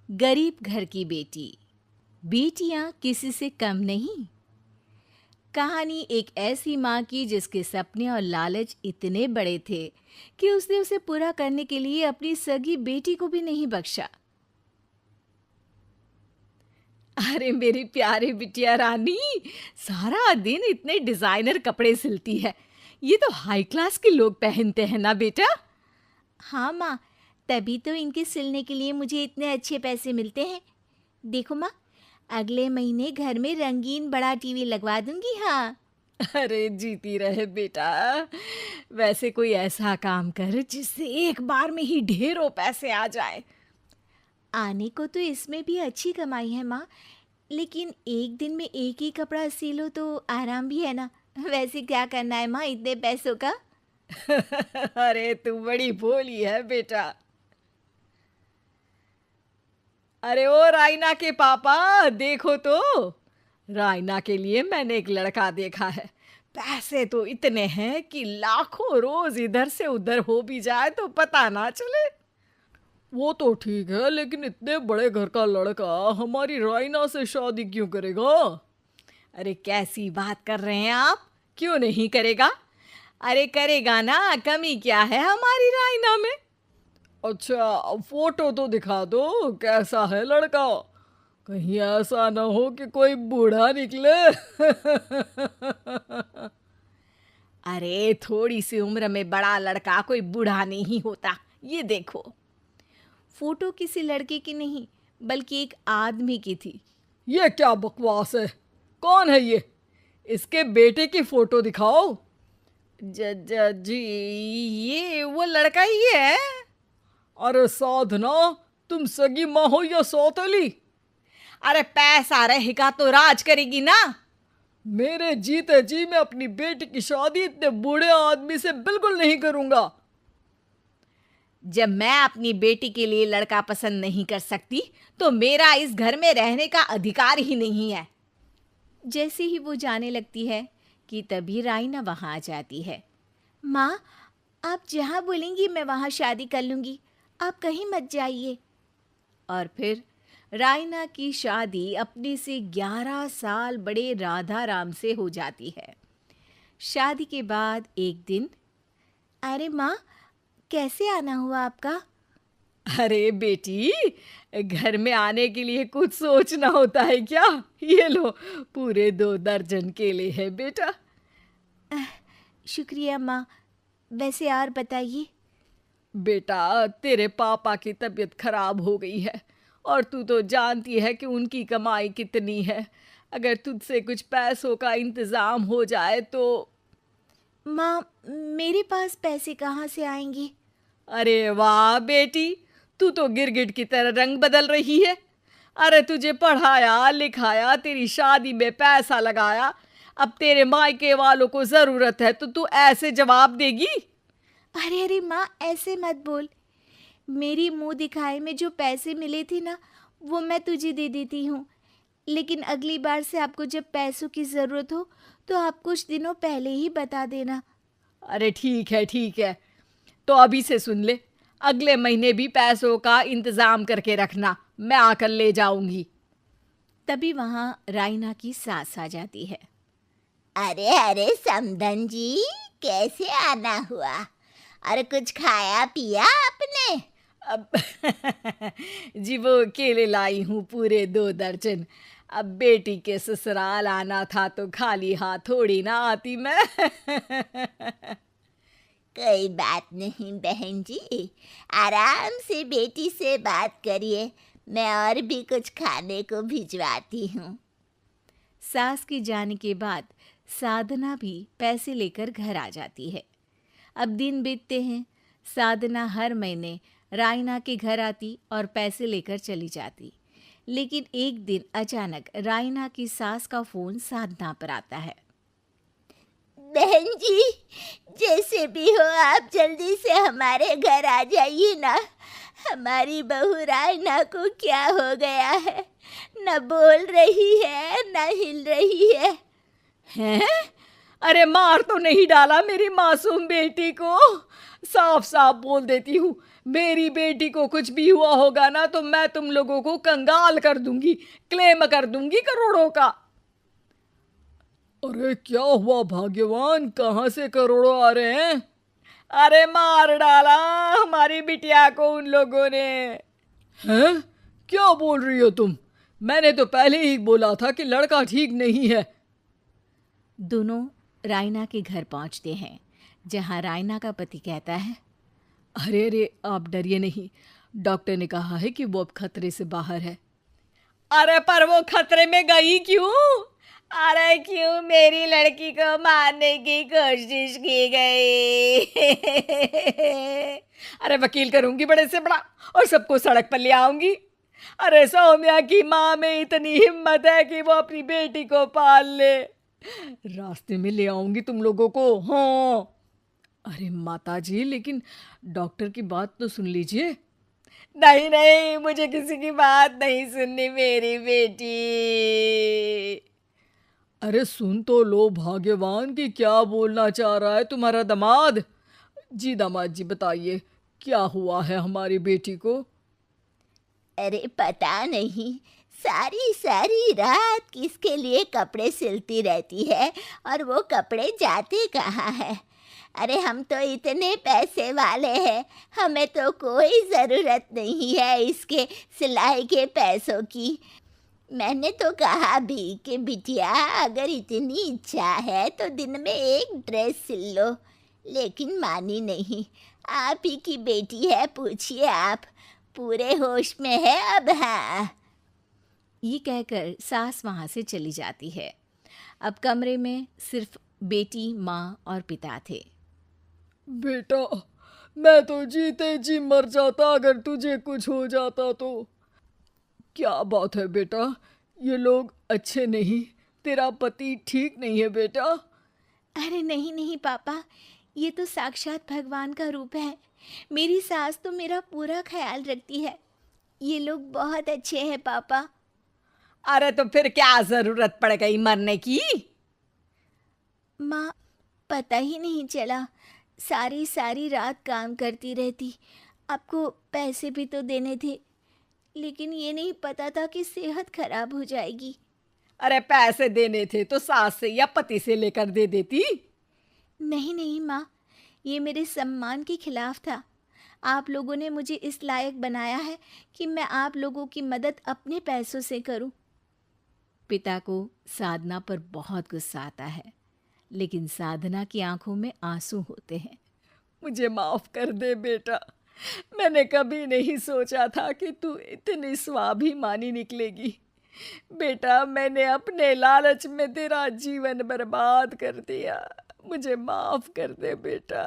गरीब घर की बेटी, बेटियां किसी से कम नहीं। कहानी एक ऐसी माँ की जिसके सपने और लालच इतने बड़े थे कि उसने उसे पूरा करने के लिए अपनी सगी बेटी को भी नहीं बख्शा। अरे मेरी प्यारी बिटिया रानी, सारा दिन इतने डिजाइनर कपड़े सिलती है। ये तो हाई क्लास के लोग पहनते हैं ना बेटा। हाँ माँ, तभी तो इनके सिलने के लिए मुझे इतने अच्छे पैसे मिलते हैं। देखो माँ, अगले महीने घर में रंगीन बड़ा टीवी लगवा दूंगी। हाँ। अरे जीती रहे बेटा। वैसे कोई ऐसा काम कर जिससे एक बार में ही ढेरों पैसे आ जाए। आने को तो इसमें भी अच्छी कमाई है माँ, लेकिन एक दिन में एक ही कपड़ा सिलो तो आराम भी है ना। वैसे क्या करना है माँ इतने पैसों का? अरे तू बड़ी भोली है बेटा। अरे ओ रायना के पापा, देखो तो रायना के लिए मैंने एक लड़का देखा है। पैसे तो इतने हैं कि लाखों रोज इधर से उधर हो भी जाए तो पता ना चले। वो तो ठीक है, लेकिन इतने बड़े घर का लड़का हमारी रायना से शादी क्यों करेगा? अरे कैसी बात कर रहे हैं आप? क्यों नहीं करेगा? अरे करेगा ना, कमी क्या है हमारी रायना में? अच्छा, फोटो तो दिखा दो, कैसा है लड़का? कहीं ऐसा ना हो कि कोई बूढ़ा निकले। अरे थोड़ी सी उम्र में बड़ा लड़का कोई बूढ़ा नहीं होता। ये देखो। फोटो किसी लड़के की नहीं, बल्कि एक आदमी की थी। ये क्या बकवास है? कौन है ये? इसके बेटे की फोटो दिखाओ। जी, ये वो लड़का ही है। अरे साधना, तुम सगी माँ हो या सौतेली? अरे पैसा रहेगा तो राज करेगी ना। मेरे जीते जी मैं अपनी बेटी की शादी इतने बूढ़े आदमी से बिल्कुल नहीं करूंगा। जब मैं अपनी बेटी के लिए लड़का पसंद नहीं कर सकती तो मेरा इस घर में रहने का अधिकार ही नहीं है। जैसे ही वो जाने लगती है कि तभी राइना वहां आ जाती है। माँ, आप जहाँ बोलेंगी मैं वहाँ शादी कर लूँगी, आप कहीं मत जाइए। और फिर राइना की शादी अपने से 11 साल बड़े राधा राम से हो जाती है। शादी के बाद एक दिन, अरे माँ, कैसे आना हुआ आपका? अरे बेटी, घर में आने के लिए कुछ सोचना होता है क्या? ये लो, पूरे 2 दर्जन केले हैं बेटा। शुक्रिया माँ, वैसे और बताइए। बेटा, तेरे पापा की तबीयत खराब हो गई है और तू तो जानती है कि उनकी कमाई कितनी है। अगर तुझसे कुछ पैसों का इंतजाम हो जाए तो। माँ, मेरे पास पैसे कहाँ से आएंगे? अरे वाह बेटी, तू तो गिरगिट की तरह रंग बदल रही है। अरे तुझे पढ़ाया लिखाया, तेरी शादी में पैसा लगाया, अब तेरे मायके वालों को जरूरत है तो तू ऐसे जवाब देगी? अरे अरे माँ, ऐसे मत बोल। मेरी मुंह दिखाए में जो पैसे मिले थे ना, वो मैं तुझे दे देती हूँ। लेकिन अगली बार से आपको जब पैसों की ज़रूरत हो तो आप कुछ दिनों पहले ही बता देना। अरे ठीक है ठीक है, तो अभी से सुन ले, अगले महीने भी पैसों का इंतज़ाम करके रखना, मैं आकर ले जाऊंगी। तभी वहाँ राइना की सास आ जाती है। अरे अरे समधन जी, कैसे आना हुआ? अरे कुछ खाया पिया आपने? अब जी वो केले लाई हूँ पूरे 2 दर्जन। अब बेटी के ससुराल आना था तो खाली हाथ थोड़ी ना आती मैं। कोई बात नहीं बहन जी, आराम से बेटी से बात करिए, मैं और भी कुछ खाने को भिजवाती हूँ। सास के जाने के बाद साधना भी पैसे लेकर घर आ जाती है। अब दिन बीतते हैं। साधना हर महीने राइना के घर आती और पैसे लेकर चली जाती। लेकिन एक दिन अचानक राइना की सास का फोन साधना पर आता है। बहन जी, जैसे भी हो आप जल्दी से हमारे घर आ जाइए ना। हमारी बहू रायना को क्या हो गया है? न बोल रही है न हिल रही है। हैं? अरे मार तो नहीं डाला मेरी मासूम बेटी को। साफ साफ बोल देती हूँ, मेरी बेटी को कुछ भी हुआ होगा ना तो मैं तुम लोगों को कंगाल कर दूंगी, क्लेम कर दूंगी करोड़ों का। अरे क्या हुआ भाग्यवान, कहाँ से करोड़ों आ रहे हैं? अरे मार डाला हमारी बिटिया को उन लोगों ने। हैं? क्या बोल रही हो तुम? मैंने तो पहले ही बोला था कि लड़का ठीक नहीं है। दोनों रायना के घर पहुंचते हैं, जहां रायना का पति कहता है, अरे अरे आप डरिए नहीं, डॉक्टर ने कहा है कि वो अब खतरे से बाहर है। अरे पर वो खतरे में गई क्यों? अरे क्यों मेरी लड़की को मारने की कोशिश की गई? अरे वकील करूंगी बड़े से बड़ा और सबको सड़क पर ले आऊंगी। अरे सौम्या की माँ में इतनी हिम्मत है कि वो अपनी बेटी को पाल ले। रास्ते में ले आऊंगी तुम लोगों को। हाँ। अरे माता जी, लेकिन डॉक्टर की बात तो सुन लीजिए। नहीं नहीं, मुझे किसी की बात नहीं सुननी मेरी बेटी। अरे सुन तो लो भाग्यवान कि क्या बोलना चाह रहा है तुम्हारा दामाद। जी दामाद जी बताइए, क्या हुआ है हमारी बेटी को? अरे पता नहीं, सारी सारी रात किसके लिए कपड़े सिलती रहती है और वो कपड़े जाते कहाँ हैं। अरे हम तो इतने पैसे वाले हैं, हमें तो कोई ज़रूरत नहीं है इसके सिलाई के पैसों की। मैंने तो कहा भी कि बिटिया अगर इतनी इच्छा है तो दिन में एक ड्रेस सिल लो, लेकिन मानी नहीं। आप ही की बेटी है, पूछिए आप, पूरे होश में है अब। हाँ। ये कहकर सास वहाँ से चली जाती है। अब कमरे में सिर्फ बेटी, माँ और पिता थे। बेटा, मैं तो जीते जी मर जाता अगर तुझे कुछ हो जाता तो। क्या बात है बेटा, ये लोग अच्छे नहीं, तेरा पति ठीक नहीं है बेटा। अरे नहीं नहीं पापा, ये तो साक्षात भगवान का रूप है। मेरी सास तो मेरा पूरा ख्याल रखती है। ये लोग बहुत अच्छे हैं पापा। अरे तो फिर क्या जरूरत पड़ गई मरने की? माँ, पता ही नहीं चला, सारी सारी रात काम करती रहती। आपको पैसे भी तो देने थे, लेकिन ये नहीं पता था कि सेहत खराब हो जाएगी। अरे पैसे देने थे तो सास से या पति से लेकर दे देती। नहीं नहीं माँ, ये मेरे सम्मान के खिलाफ था। आप लोगों ने मुझे इस लायक बनाया है कि मैं आप लोगों की मदद अपने पैसों से करूं। पिता को साधना पर बहुत गुस्सा आता है, लेकिन साधना की आंखों में आंसू होते हैं। मुझे माफ कर दे बेटा, मैंने कभी नहीं सोचा था कि तू इतनी स्वाभिमानी निकलेगी। बेटा, मैंने अपने लालच में तेरा जीवन बर्बाद कर दिया, मुझे माफ कर दे बेटा।